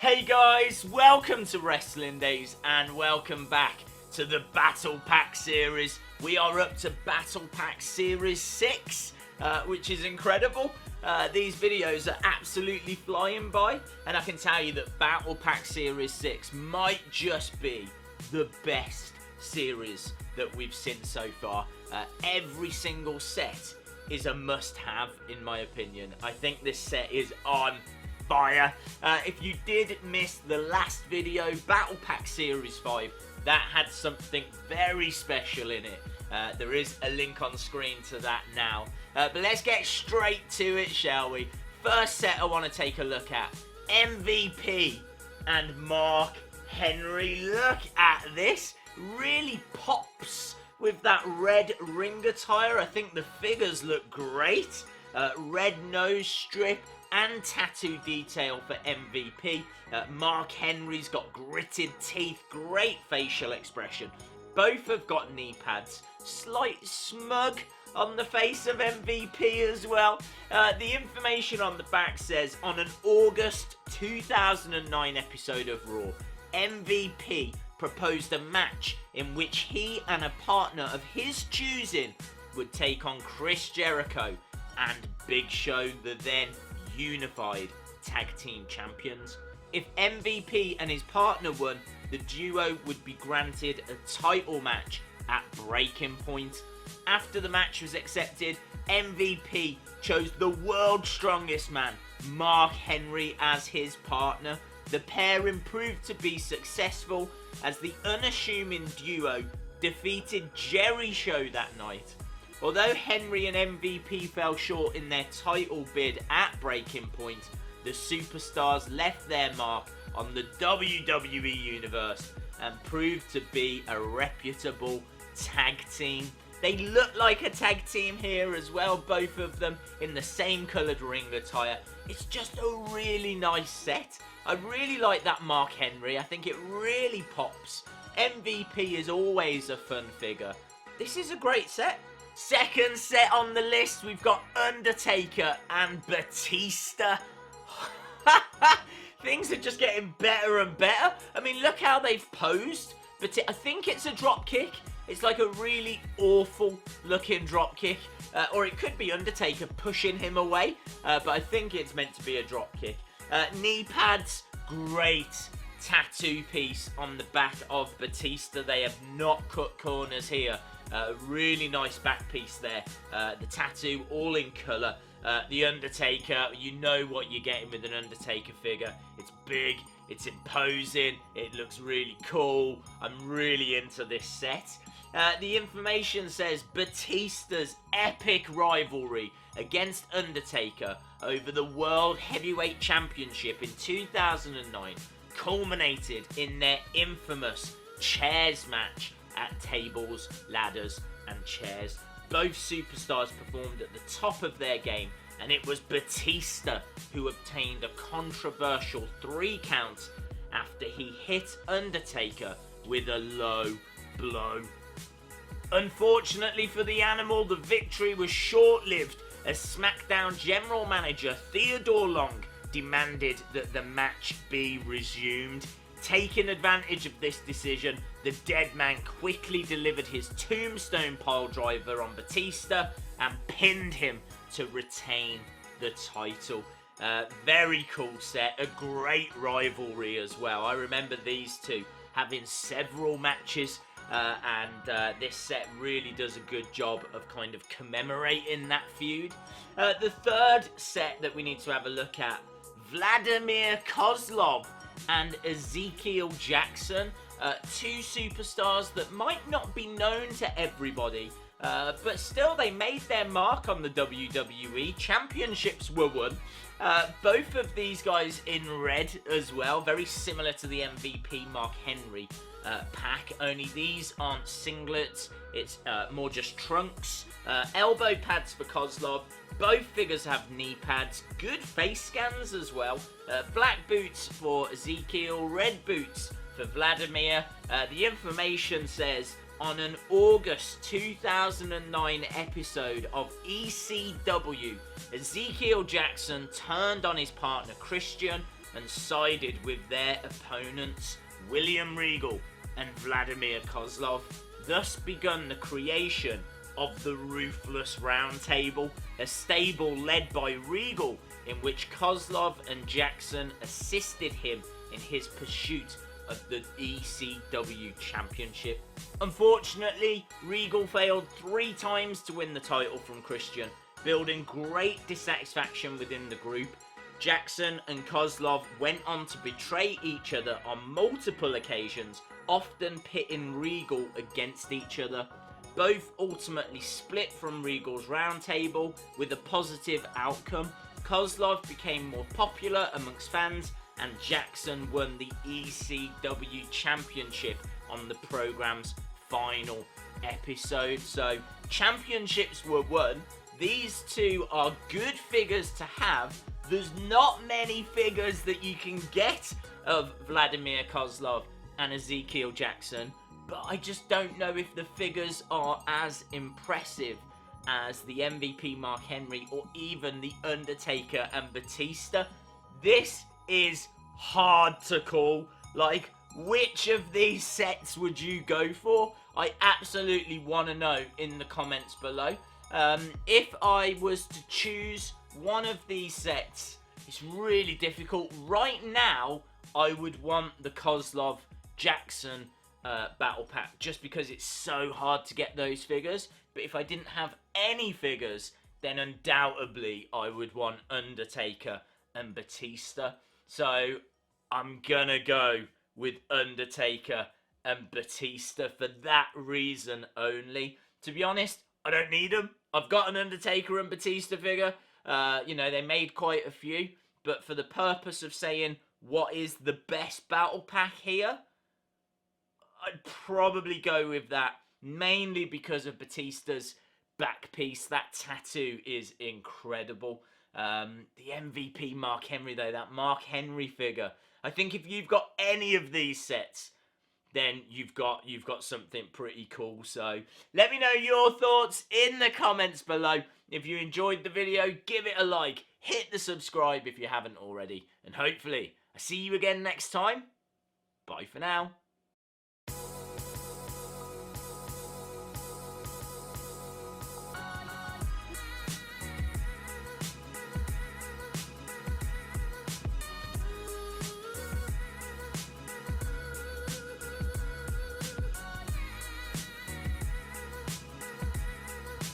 Hey guys, welcome to Wrestling Days and welcome back to the Battle Pack series. We are up to Battle Pack Series 6, which is incredible. These videos are absolutely flying by, and I can tell you that Battle Pack Series 6 might just be the best series that we've seen so far. Every single set is a must-have in my opinion. I think this set is on fire. If you did miss the last video, Battle Pack Series 5, that had something very special in it. There is a link on screen to that now. But let's get straight to it, shall we? First set I want to take a look at, MVP and Mark Henry. Look at this. Really pops with that red ring attire. I think the figures look great. Red nose strip and tattoo detail for MVP. Mark Henry's got gritted teeth, great facial expression. Both have got knee pads. Slight smug on the face of MVP as well. The information on the back says, on an August 2009 episode of Raw, MVP proposed a match in which he and a partner of his choosing would take on Chris Jericho and Big Show, the then unified tag team champions. If MVP and his partner won, the duo would be granted a title match at Breaking Point. After the match was accepted, MVP chose the world's strongest man, Mark Henry, as his partner. The pairing proved to be successful as the unassuming duo defeated Jerry Show that night. Although Henry and MVP fell short in their title bid at Breaking Point, the superstars left their mark on the WWE Universe and proved to be a reputable tag team. They look like a tag team here as well, both of them in the same coloured ring attire. It's just a really nice set. I really like that Mark Henry. I think it really pops. MVP is always a fun figure. This is a great set. Second set on the list, we've got Undertaker and Batista. Things are just getting better and better. I mean, look how they've posed. But I think it's a drop kick. It's like a really awful looking drop kick. Or it could be Undertaker pushing him away. But I think it's meant to be a drop kick. Knee pads, great tattoo piece on the back of Batista. They have not cut corners here. Really nice back piece there. The tattoo all in colour. The Undertaker, you know what you're getting with an Undertaker figure. It's big, it's imposing, it looks really cool. I'm really into this set. The information says Batista's epic rivalry against Undertaker over the World Heavyweight Championship in 2009 culminated in their infamous chairs match at Tables, Ladders and Chairs. Both superstars performed at the top of their game, and it was Batista who obtained a controversial 3 count after he hit Undertaker with a low blow. Unfortunately for the animal, the victory was short-lived as SmackDown General Manager Theodore Long demanded that the match be resumed. Taking advantage of this decision, the dead man quickly delivered his tombstone piledriver on Batista and pinned him to retain the title. Very cool set, a great rivalry as well. I remember these two having several matches, and this set really does a good job of kind of commemorating that feud. The third set that we need to have a look at, Vladimir Kozlov and Ezekiel Jackson, two superstars that might not be known to everybody, but still they made their mark on the WWE. Championships were won. Both of these guys in red as well, very similar to the MVP Mark Henry pack, only these aren't singlets, it's more just trunks. Elbow pads for Kozlov. Both figures have knee pads, good face scans as well. Black boots for Ezekiel, red boots for Vladimir. The information says, on an August 2009 episode of ECW, Ezekiel Jackson turned on his partner Christian and sided with their opponents, William Regal and Vladimir Kozlov, thus begun the creation of the Ruthless Round Table, a stable led by Regal, in which Kozlov and Jackson assisted him in his pursuit of the ECW Championship. Unfortunately, Regal failed 3 times to win the title from Christian, building great dissatisfaction within the group. Jackson and Kozlov went on to betray each other on multiple occasions, often pitting Regal against each other. Both ultimately split from Regal's round table with a positive outcome. Kozlov became more popular amongst fans, and Jackson won the ECW Championship on the program's final episode. So, championships were won. These two are good figures to have. There's not many figures that you can get of Vladimir Kozlov and Ezekiel Jackson, but I just don't know if the figures are as impressive as the MVP Mark Henry or even the Undertaker and Batista. This is hard to call. Like, which of these sets would you go for? I absolutely want to know in the comments below. If I was to choose one of these sets, it's really difficult. Right now, I would want the Kozlov Jackson battle pack, just because it's so hard to get those figures. But if I didn't have any figures, then undoubtedly I would want Undertaker and Batista. So I'm gonna go with Undertaker and Batista for that reason only. To be honest, I don't need them. I've got an Undertaker and Batista figure. You know, they made quite a few. But for the purpose of saying what is the best battle pack here, I'd probably go with that. Mainly because of Batista's back piece. That tattoo is incredible. The MVP Mark Henry, though, that Mark Henry figure. I think if you've got any of these sets, then you've got something pretty cool. So let me know your thoughts in the comments below. If you enjoyed the video, give it a like. Hit the subscribe if you haven't already. And hopefully, I'll see you again next time. Bye for now.